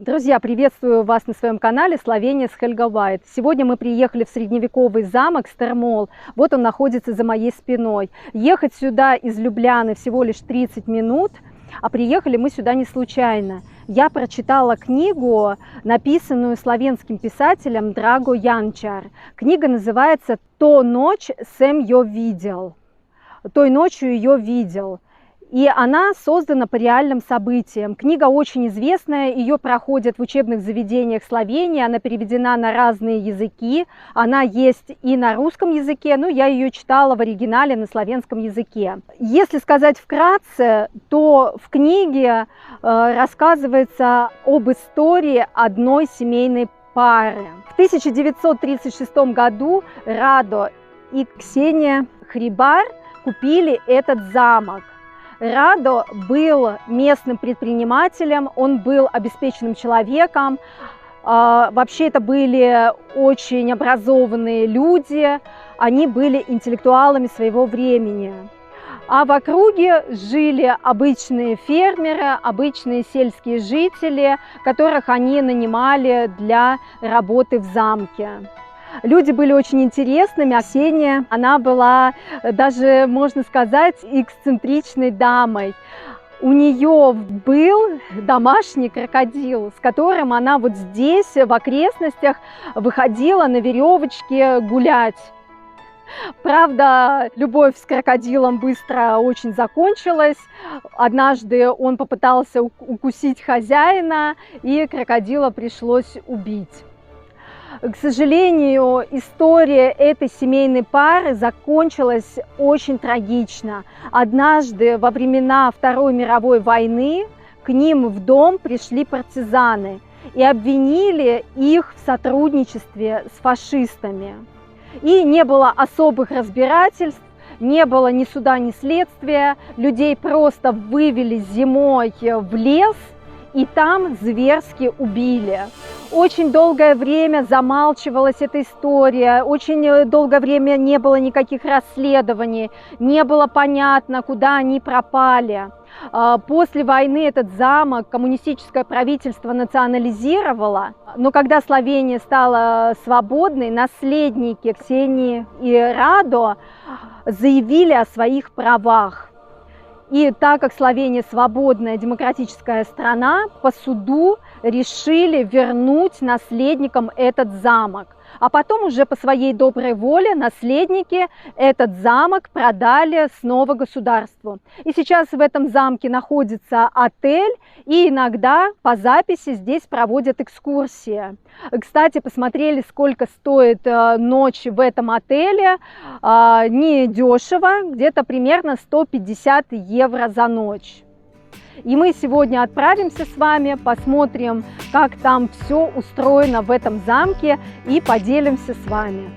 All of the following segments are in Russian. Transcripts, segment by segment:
Друзья, приветствую вас на своем канале Словения с Хельга Уайт. Сегодня мы приехали в средневековый замок Стермол. Вот он находится за моей спиной. Ехать сюда из Любляны всего лишь 30 минут, а приехали мы сюда не случайно. Я прочитала книгу, написанную словенским писателем Драго Янчар. Книга называется «То ночь сэм ё видел». «Той ночью ее видел». И она создана по реальным событиям. Книга очень известная, ее проходят в учебных заведениях Словении, она переведена на разные языки, она есть и на русском языке, но я ее читала в оригинале на славянском языке. Если сказать вкратце, то в книге рассказывается об истории одной семейной пары. В 1936 году Радо и Ксения Хрибар купили этот замок. Радо был местным предпринимателем, он был обеспеченным человеком. Вообще это были очень образованные люди, они были интеллектуалами своего времени. А в округе жили обычные фермеры, обычные сельские жители, которых они нанимали для работы в замке. Люди были очень интересными, а Ксения, она была даже, можно сказать, эксцентричной дамой. У нее был домашний крокодил, с которым она вот здесь, в окрестностях, выходила на веревочке гулять. Правда, любовь с крокодилом быстро очень закончилась. Однажды он попытался укусить хозяина, и крокодила пришлось убить. К сожалению, история этой семейной пары закончилась очень трагично. Однажды во времена Второй мировой войны к ним в дом пришли партизаны и обвинили их в сотрудничестве с фашистами. И не было особых разбирательств, не было ни суда, ни следствия. Людей просто вывели зимой в лес и там зверски убили. Очень долгое время замалчивалась эта история, очень долгое время не было никаких расследований, не было понятно, куда они пропали. После войны этот замок коммунистическое правительство национализировало, но когда Словения стала свободной, наследники Ксении и Радо заявили о своих правах. И так как Словения свободная демократическая страна, по суду решили вернуть наследникам этот замок. А потом уже по своей доброй воле наследники этот замок продали снова государству. И сейчас в этом замке находится отель, и иногда по записи здесь проводят экскурсии. Кстати, посмотрели, сколько стоит ночь в этом отеле. Не дешево, где-то примерно 150 евро за ночь. И мы сегодня отправимся с вами, посмотрим, как там все устроено в этом замке, и поделимся с вами.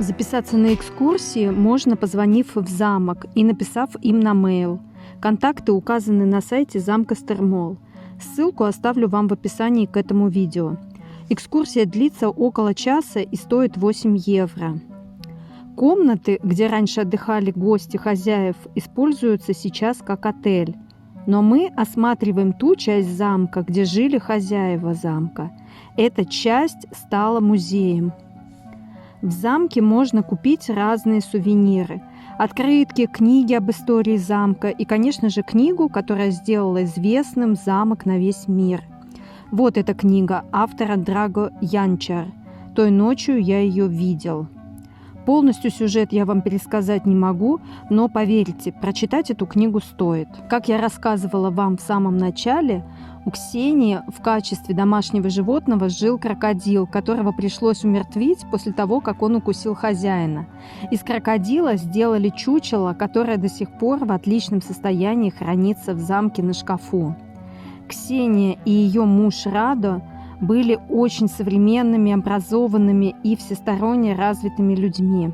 Записаться на экскурсии можно, позвонив в замок и написав им на mail. Контакты указаны на сайте замка Стермол. Ссылку оставлю вам в описании к этому видео. Экскурсия длится около часа и стоит 8 евро. Комнаты, где раньше отдыхали гости хозяев, используются сейчас как отель. Но мы осматриваем ту часть замка, где жили хозяева замка. Эта часть стала музеем. В замке можно купить разные сувениры. Открытки, книги об истории замка и, конечно же, книгу, которая сделала известным замок на весь мир. Вот эта книга автора Драго Янчар. «Той ночью я ее видел». Полностью сюжет я вам пересказать не могу, но поверьте, прочитать эту книгу стоит. Как я рассказывала вам в самом начале, у Ксении в качестве домашнего животного жил крокодил, которого пришлось умертвить после того, как он укусил хозяина. Из крокодила сделали чучело, которое до сих пор в отличном состоянии хранится в замке на шкафу. Ксения и ее муж Радо были очень современными, образованными и всесторонне развитыми людьми.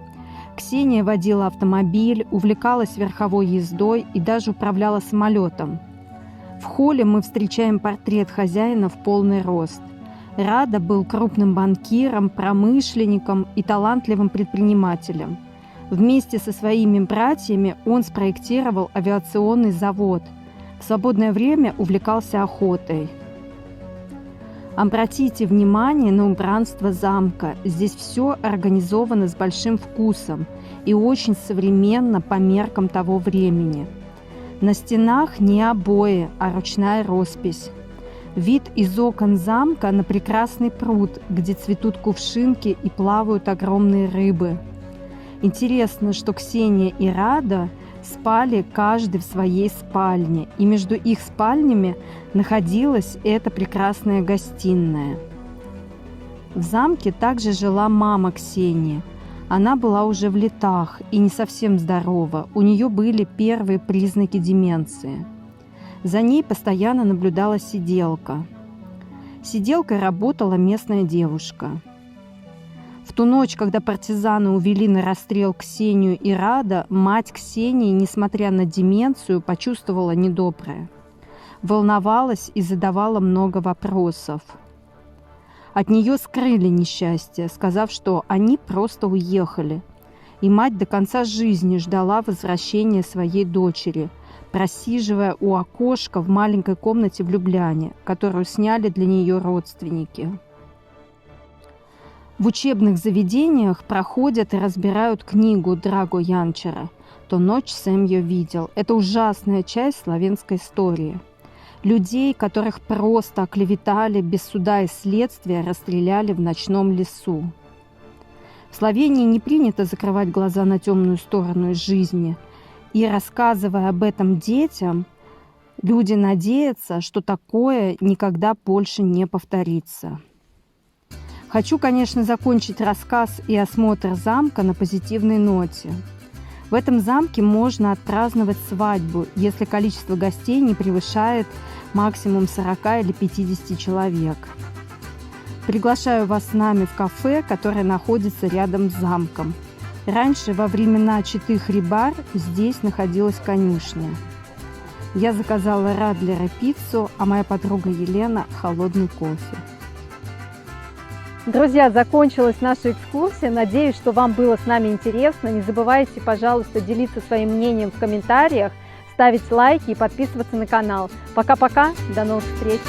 Ксения водила автомобиль, увлекалась верховой ездой и даже управляла самолетом. В холле мы встречаем портрет хозяина в полный рост. Рада был крупным банкиром, промышленником и талантливым предпринимателем. Вместе со своими братьями он спроектировал авиационный завод. В свободное время увлекался охотой. Обратите внимание на убранство замка. Здесь все организовано с большим вкусом и очень современно по меркам того времени. На стенах не обои, а ручная роспись. Вид из окон замка на прекрасный пруд, где цветут кувшинки и плавают огромные рыбы. Интересно, что Ксения и Рада спали каждый в своей спальне, и между их спальнями находилась эта прекрасная гостиная. В замке также жила мама Ксении. Она была уже в летах и не совсем здорова, у нее были первые признаки деменции. За ней постоянно наблюдала сиделка. Сиделкой работала местная девушка. В ту ночь, когда партизаны увели на расстрел Ксению и Рада, мать Ксении, несмотря на деменцию, почувствовала недоброе. Волновалась и задавала много вопросов. От нее скрыли несчастье, сказав, что они просто уехали. И мать до конца жизни ждала возвращения своей дочери, просиживая у окошка в маленькой комнате в Любляне, которую сняли для нее родственники. В учебных заведениях проходят и разбирают книгу Драго Янчера «То ночь Сэм ее видел». Это ужасная часть славянской истории. Людей, которых просто оклеветали, без суда и следствия расстреляли в ночном лесу. В Словении не принято закрывать глаза на темную сторону из жизни. И рассказывая об этом детям, люди надеются, что такое никогда больше не повторится. Хочу, конечно, закончить рассказ и осмотр замка на позитивной ноте. В этом замке можно отпраздновать свадьбу, если количество гостей не превышает максимум 40 или 50 человек. Приглашаю вас с нами в кафе, которое находится рядом с замком. Раньше, во времена Читы Хрибар, здесь находилась конюшня. Я заказала Радлера пиццу, а моя подруга Елена – холодный кофе. Друзья, закончилась наша экскурсия. Надеюсь, что вам было с нами интересно. Не забывайте, пожалуйста, делиться своим мнением в комментариях, ставить лайки и подписываться на канал. Пока-пока, до новых встреч!